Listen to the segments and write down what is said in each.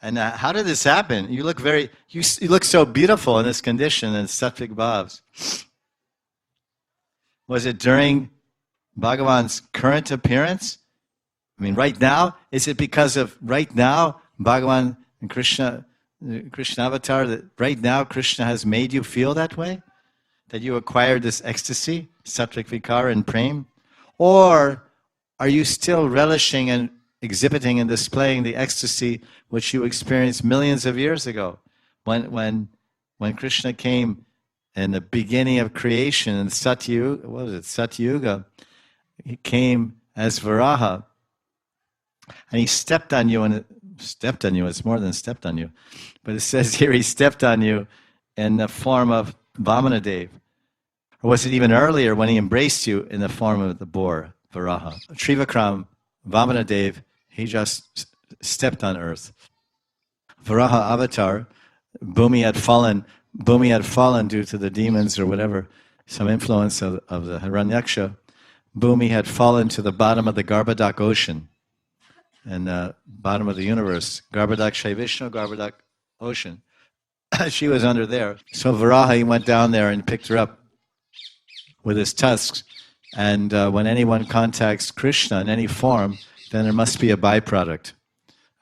And how did this happen? You look you look so beautiful in this condition in sattvic bhavs. Was it during Bhagavan's current appearance? I mean, right now? Is it because of right now, Bhagavan and Krishna avatar, that right now Krishna has made you feel that way? That you acquired this ecstasy, sattvic vikara and prem? Or are you still relishing and exhibiting and displaying the ecstasy which you experienced millions of years ago when Krishna came in the beginning of creation in Satyuga, what was it, Satyuga? He came as Varaha, and he stepped on you, and stepped on you, it's more than stepped on you, but it says here he stepped on you in the form of Vamanadev. Or was it even earlier when he embraced you in the form of the boar, Varaha? Trivikram, Vamanadev, he just stepped on earth. Varaha avatar, Bhumi had fallen due to the demons or whatever, some influence of the Hiranyaksha. Bhumi had fallen to the bottom of the Garbhodak ocean, and bottom of the universe. Garbhodak Shaivishnu, Garbhodak ocean. She was under there. So Varaha, he went down there and picked her up with his tusks. And when anyone contacts Krishna in any form, then there must be a byproduct.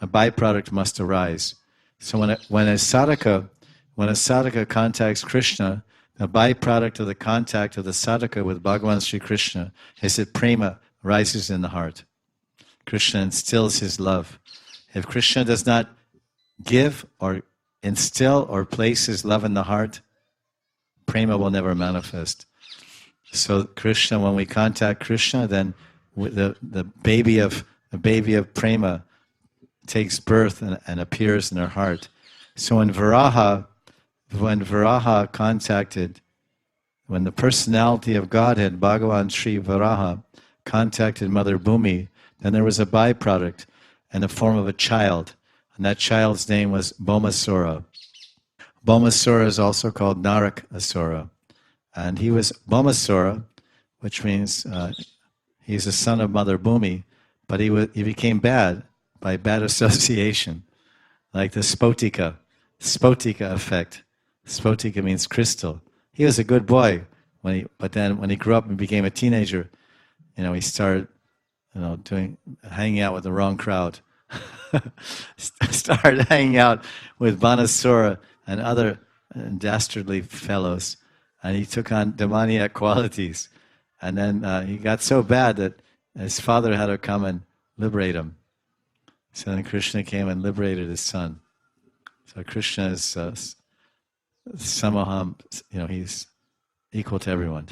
A byproduct must arise. So when a sadhaka contacts Krishna, the byproduct of the contact of the sadhaka with Bhagavan Sri Krishna is that prema rises in the heart. Krishna instills his love. If Krishna does not give or instill or place his love in the heart, prema will never manifest. So Krishna, when we contact Krishna, then the baby of prema takes birth and appears in our heart. So when Varaha contacted, when the personality of Godhead, Bhagavan Sri Varaha, contacted Mother Bhumi, then there was a byproduct in the form of a child, and that child's name was Bhaumasura. Bhaumasura is also called Narak Asura, and he was Bhaumasura, which means he's a son of Mother Bhumi, but he became bad by bad association, like the Spotika effect. Spotika means crystal. He was a good boy, but then when he grew up and became a teenager, he started, hanging out with the wrong crowd. Started hanging out with Banasura and other dastardly fellows, and he took on demoniac qualities. And then he got so bad that his father had to come and liberate him. So then Krishna came and liberated his son. So Krishna is samaham, he's equal to everyone.